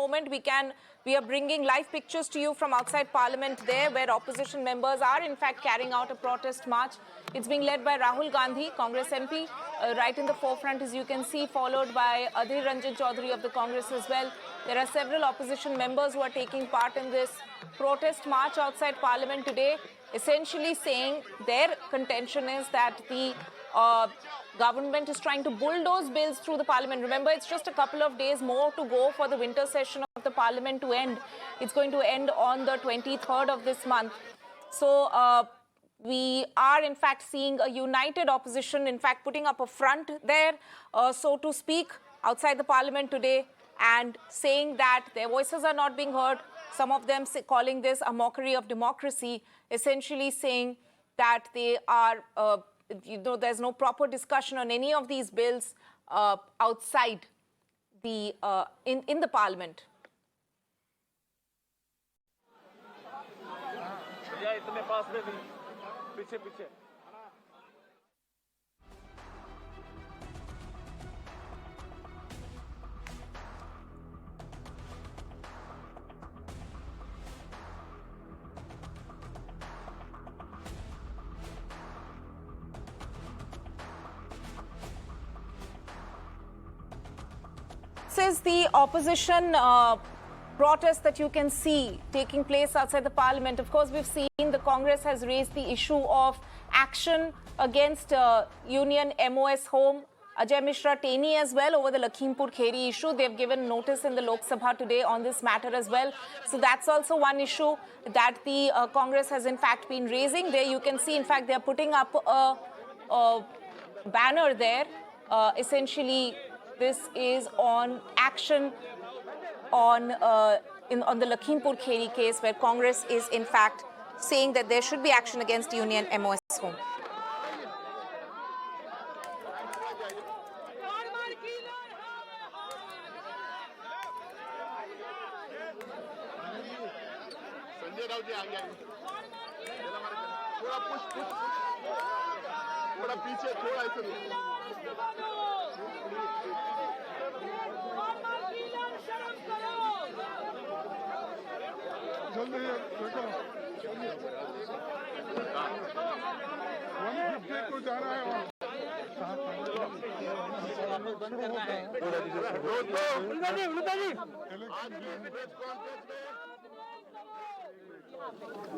moment we are bringing live pictures to you from outside Parliament there, where opposition members are in fact carrying out a protest march. It's being led by Rahul Gandhi, Congress MP, right in the forefront, as you can see, followed by Adhir Ranjan Chaudhary of the Congress as well. There are several opposition members who are taking part in this protest march outside Parliament today, essentially saying their contention is that the government is trying to bulldoze bills through the Parliament. Remember, it's just a couple of days more to go for the winter session of the Parliament to end. It's going to end on the 23rd of this month. So we are in fact seeing a united opposition, in fact putting up a front there, so to speak, outside the Parliament today, and saying that their voices are not being heard. Some of them calling this a mockery of democracy, essentially saying that they are, there's no proper discussion on any of these bills outside the, in the Parliament. This is the opposition protest that you can see taking place outside the Parliament. Of course, we've seen the Congress has raised the issue of action against Union MOS Home, Ajay Mishra Teni as well, over the Lakhimpur Kheri issue. They've given notice in the Lok Sabha today on this matter as well. So that's also one issue that the Congress has in fact been raising. There you can see, in fact, they're putting up a banner there. Essentially, this is on action on the Lakhimpur Kheri case, where Congress is in fact saying that there should be action against Union MOS Home.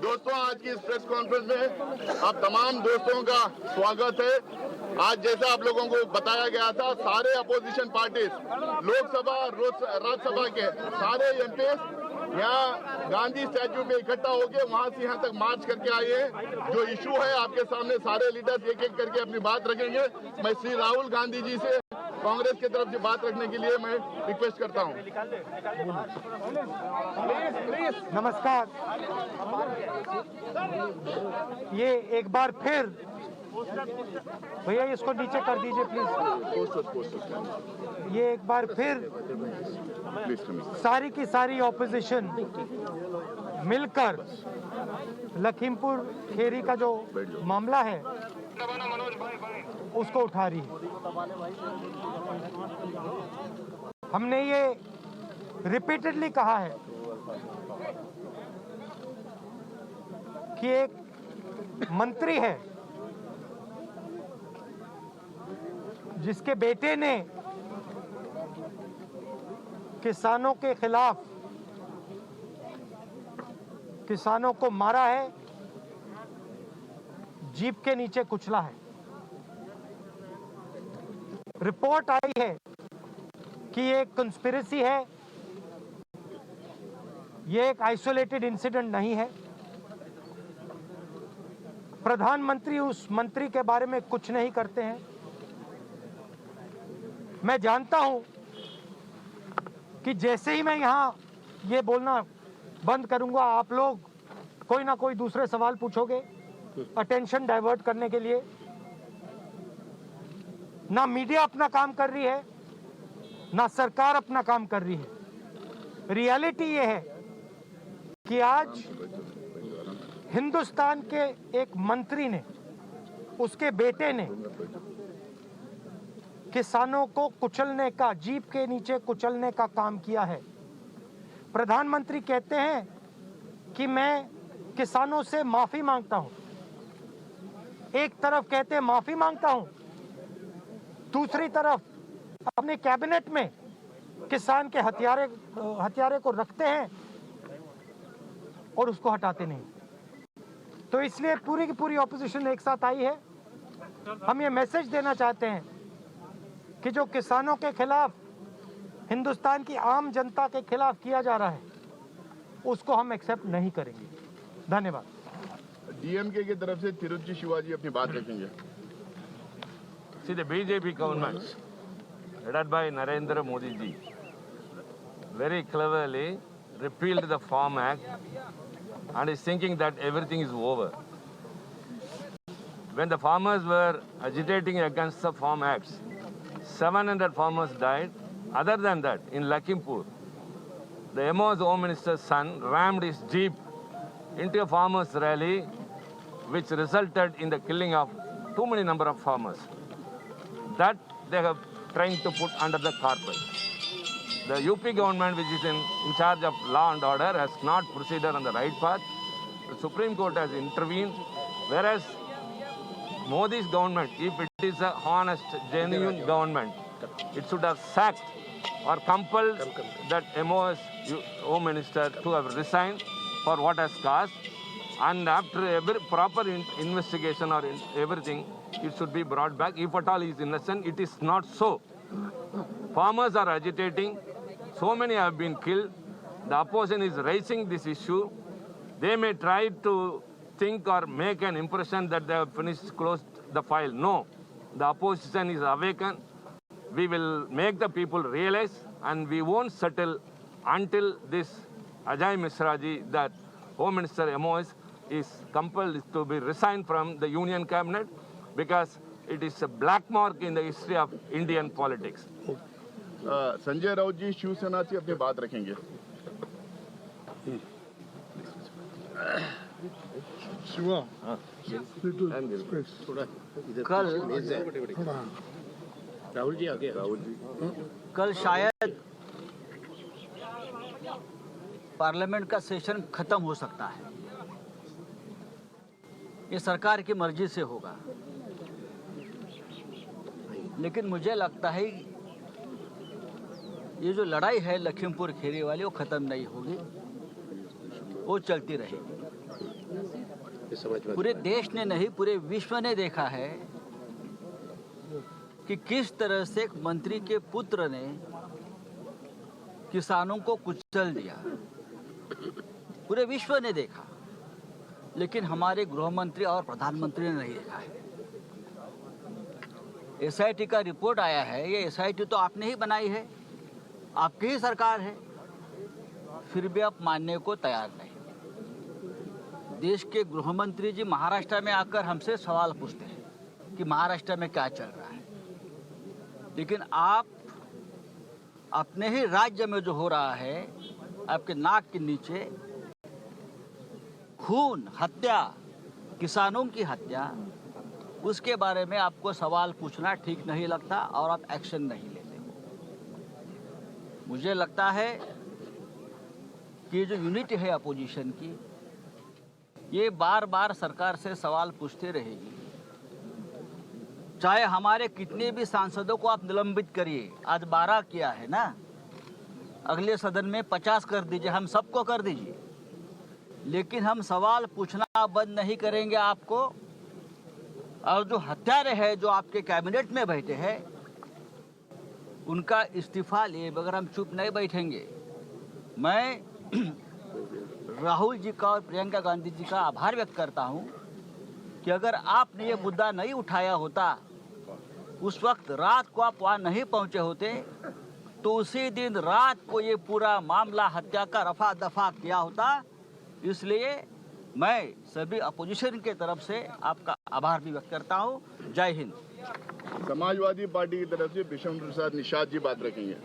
दोस्तों, आज की इस press conference में आप तमाम दोस्तों का स्वागत है। आज जैसा आप लोगों को बताया गया था, सारे अपोजिशन पार्टीज, लोकसभा और राज्यसभा के सारे एमपीएस यहाँ गांधी स्टैच्यू पे इकट्ठा होके वहां से यहाँ तक मार्च करके आए हैं। जो इशू है आपके सामने सारे लीडर्स एक एक करके अपनी बात रखेंगे। मैं श्री राहुल गांधी जी से कांग्रेस की तरफ से बात रखने के लिए मैं रिक्वेस्ट करता हूं। नमस्कार। ये एक बार फिर, भैया इसको नीचे कर दीजिए प्लीज। ये एक बार फिर सारी की सारी ऑपोजिशन मिलकर लखीमपुर खेरी का जो मामला है उसको उठा रही है। हमने ये रिपीटेडली कहा है कि एक मंत्री है जिसके बेटे ने किसानों के खिलाफ किसानों को मारा है, जीप के नीचे कुचला है। रिपोर्ट आई है कि ये एक कंस्पिरेसी है, ये एक आइसोलेटेड इंसिडेंट नहीं है। प्रधानमंत्री उस मंत्री के बारे में कुछ नहीं करते हैं। मैं जानता हूं कि जैसे ही मैं यहां ये बोलना बंद करूंगा, आप लोग कोई ना कोई दूसरे सवाल पूछोगे अटेंशन डाइवर्ट करने के लिए। ना मीडिया अपना काम कर रही है, ना सरकार अपना काम कर रही है। रियलिटी ये है कि आज हिंदुस्तान के एक मंत्री ने, उसके बेटे ने किसानों को कुचलने का, जीप के नीचे कुचलने का काम किया है। प्रधानमंत्री कहते हैं कि मैं किसानों से माफी मांगता हूं। एक तरफ कहते हैं माफी मांगता हूं, दूसरी तरफ अपने कैबिनेट में किसान के हत्यारे को रखते हैं और उसको हटाते नहीं। तो इसलिए पूरी की पूरी ऑपोजिशन एक साथ आई है। हम ये मैसेज देना चाहते हैं कि जो किसानों के खिलाफ, हिंदुस्तान की आम जनता के खिलाफ किया जा रहा है, उसको हम एक्सेप्ट नहीं करेंगे। धन्यवाद। डीएमके की तरफ से तिरुचि शिवाजी अपनी बात रखेंगे। See, the BJP government, led by Narendra Modi ji, very cleverly repealed the Farm Act and is thinking that everything is over. When the farmers were agitating against the Farm Acts, 700 farmers died. Other than that, in Lakhimpur, the MO's Home Minister's son rammed his jeep into a farmers' rally, which resulted in the killing of too many number of farmers. That they have trying to put under the carpet. The UP government, which is in charge of law and order, has not proceeded on the right path. The Supreme Court has intervened, whereas Modi's government, if it is a honest, genuine government, it should have sacked or compelled that MO's Home Minister to have resigned for what has caused. And after every proper investigation or everything, it should be brought back. If at all he is innocent, it is not so. Farmers are agitating. So many have been killed. The opposition is raising this issue. They may try to think or make an impression that they have closed the file. No. The opposition is awakened. We will make the people realize, and we won't settle until this Ajay Mishra ji, that Home Minister MOS, is compelled to be resigned from the Union Cabinet, because it is a black mark in the history of Indian politics. Sanjay Raut जी शिवसेना से अपनी बात रखेंगे। कल शायद parliament का session खत्म हो सकता है। ये सरकार की मर्जी से होगा, लेकिन मुझे लगता है ये जो लड़ाई है लखीमपुर खीरी वाली, वो खत्म नहीं होगी, वो चलती रहेगी। पूरे देश ने नहीं, पूरे विश्व ने देखा है कि किस तरह से एक मंत्री के पुत्र ने किसानों को कुचल दिया। पूरे विश्व ने देखा, लेकिन हमारे गृह मंत्री और प्रधानमंत्री ने नहीं देखा है। एसआईटी का रिपोर्ट आया है, ये एसआईटी तो आपने ही बनाई है, आपकी ही सरकार है, फिर भी आप मानने को तैयार नहीं। देश के गृह मंत्री जी महाराष्ट्र में आकर हमसे सवाल पूछते हैं कि महाराष्ट्र में क्या चल रहा है, लेकिन आप अपने ही राज्य में जो हो रहा है, आपके नाक के नीचे खून, हत्या, किसानों की हत्या, उसके बारे में आपको सवाल पूछना ठीक नहीं लगता और आप एक्शन नहीं लेते। मुझे लगता है कि जो यूनिटी है अपोजिशन की, ये बार बार सरकार से सवाल पूछते रहेगी। चाहे हमारे कितने भी सांसदों को आप निलंबित करिए, आज 12 किया है ना, अगले सदन में 50 कर दीजिए, हम सबको कर दीजिए, लेकिन हम सवाल पूछना बंद नहीं करेंगे आपको। और जो हत्यारे हैं, जो आपके कैबिनेट में बैठे हैं, उनका इस्तीफा लिए बगैर हम चुप नहीं बैठेंगे। मैं राहुल जी का और प्रियंका गांधी जी का आभार व्यक्त करता हूं कि अगर आपने ये मुद्दा नहीं उठाया होता, उस वक्त रात को आप वहाँ नहीं पहुंचे होते, तो उसी दिन रात को ये पूरा मामला हत्या का रफा दफा किया होता। इसलिए मैं सभी अपोजिशन के तरफ से आपका आभार भी व्यक्त करता हूं। जय हिंद। समाजवादी पार्टी की तरफ से विष्णु प्रसाद निषाद जी बात रखेंगे।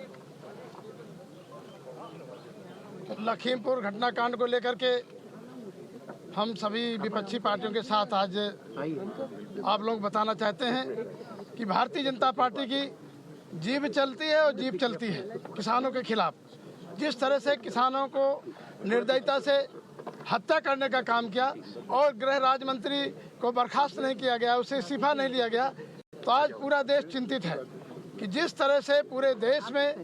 लखीमपुर घटनाकांड को लेकर के हम सभी विपक्षी पार्टियों के साथ आज आप लोग बताना चाहते हैं कि भारतीय जनता पार्टी की जीभ चलती है और जीभ चलती है किसानों के खिलाफ। जिस तरह से किसानों को निर्दयता से हत्या करने का काम किया और गृह राज्य मंत्री को बर्खास्त नहीं किया गया, उसे इस्तीफा नहीं लिया गया, तो आज पूरा देश चिंतित है कि जिस तरह से पूरे देश में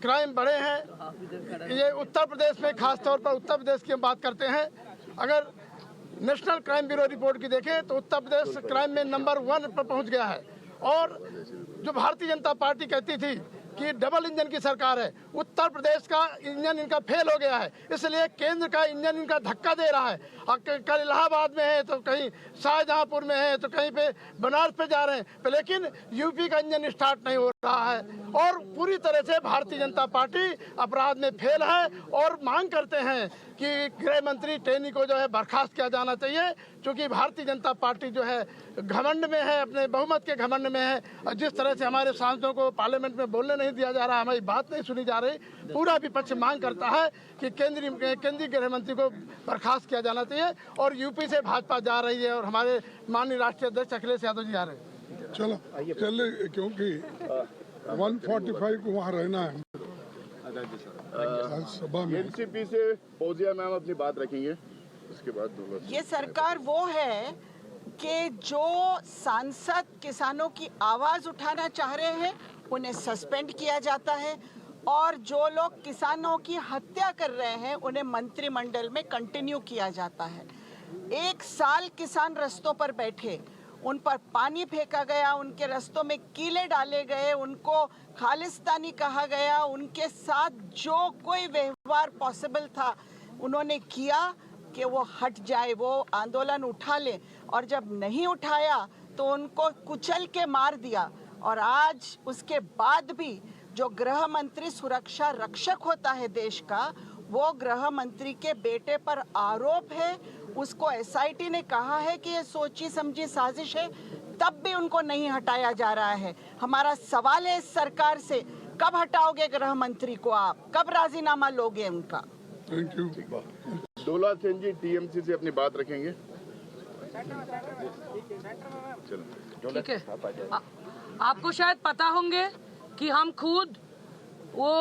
क्राइम बढ़े हैं। ये उत्तर प्रदेश में, खासतौर पर उत्तर प्रदेश की हम बात करते हैं, अगर नेशनल क्राइम ब्यूरो रिपोर्ट की देखें तो उत्तर प्रदेश क्राइम में नंबर 1 पर पहुंच गया है। और जो भारतीय जनता पार्टी कहती थी कि डबल इंजन की सरकार है, उत्तर प्रदेश का इंजन इनका फेल हो गया है, इसलिए केंद्र का इंजन इनका धक्का दे रहा है। कल इलाहाबाद में है तो कहीं शाहजहांपुर में है तो कहीं पे बनारस पे जा रहे हैं, लेकिन यूपी का इंजन स्टार्ट नहीं हो रहा है। और पूरी तरह से भारतीय जनता पार्टी अपराध में फेल है और मांग करते हैं कि गृह मंत्री टेनी को जो है बर्खास्त किया जाना चाहिए, क्योंकि भारतीय जनता पार्टी जो है घमंड में है, अपने बहुमत के घमंड में है। और जिस तरह से हमारे सांसदों को पार्लियामेंट में बोलने नहीं दिया जा रहा, हमारी बात नहीं सुनी जा रही, पूरा विपक्ष मांग करता है कि केंद्रीय गृह मंत्री को बर्खास्त किया जाना चाहिए। और यूपी से भाजपा जा रही है और हमारे माननीय राष्ट्रीय अध्यक्ष अखिलेश यादव जी जा रहे हैं। चलो क्योंकि 145 को वहाँ रहना है। सभा में एनसीपी से फौजिया मैम अपनी बात रखेंगे, उसके बाद ये सरकार वो है कि जो सांसद किसानों की आवाज उठाना चाह रहे हैं उन्हें सस्पेंड किया जाता है, और जो लोग किसानों की हत्या कर रहे हैं उन्हें मंत्रिमंडल में कंटिन्यू किया जाता है। 1 साल किसान रस्तों पर बैठे, उन पर पानी फेंका गया, उनके रस्तों में कीले डाले गए, उनको खालिस्तानी कहा गया, उनके साथ जो कोई व्यवहार पॉसिबल था उन्होंने किया कि वो हट जाए, वो आंदोलन उठा ले, और जब नहीं उठाया तो उनको कुचल के मार दिया। और आज उसके बाद भी जो गृह मंत्री सुरक्षा रक्षक होता है देश का, वो गृह मंत्री के बेटे पर आरोप है, उसको एसआईटी ने कहा है कि ये सोची समझी साजिश है, तब भी उनको नहीं हटाया जा रहा है। हमारा सवाल है इस सरकार से, कब हटाओगे गृह मंत्री को आप, कब राजीनामा लोगे उनका? Thank you. Dola Sen ji TMC से अपनी बात रखेंगे। ठीक है, आपको शायद पता होंगे कि हम खुद वो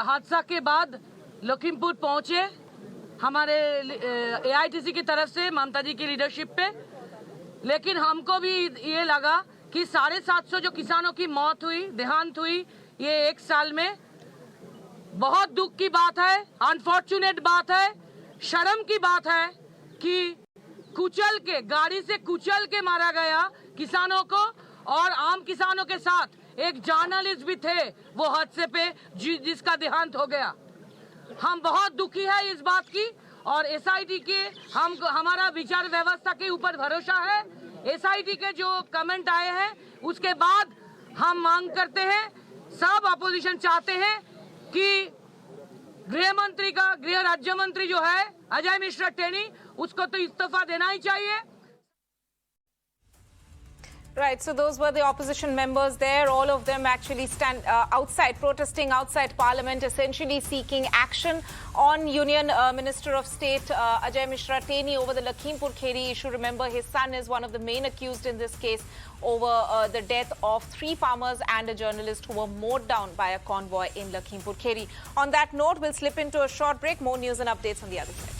हादसा के बाद लखीमपुर पहुंचे, हमारे एआईटीसी की तरफ से ममता जी की लीडरशिप पे, लेकिन हमको भी ये लगा कि 750 जो किसानों की मौत हुई, देहांत हुई ये 1 साल में, बहुत दुख की बात है, अनफॉर्चुनेट बात है, शर्म की बात है कि कुचल के, गाड़ी से कुचल के मारा गया किसानों को, और आम किसानों के साथ एक जर्नलिस्ट भी थे वो हादसे पे जिसका देहांत हो गया। हम बहुत दुखी है इस बात की, और एसआईटी के हमारा विचार व्यवस्था के ऊपर भरोसा है। एसआईटी के जो कमेंट आए हैं उसके बाद हम मांग करते हैं, सब अपोजिशन चाहते हैं कि गृह राज्य मंत्री जो है अजय मिश्रा टेनी, उसको तो इस्तीफा देना ही चाहिए। Right, so those were the opposition members there. All of them actually stand outside, protesting outside Parliament, essentially seeking action on Union Minister of State Ajay Mishra Teni over the Lakhimpur Kheri issue. Remember, his son is one of the main accused in this case over the death of 3 farmers and a journalist who were mowed down by a convoy in Lakhimpur Kheri. On that note, we'll slip into a short break. More news and updates on the other side.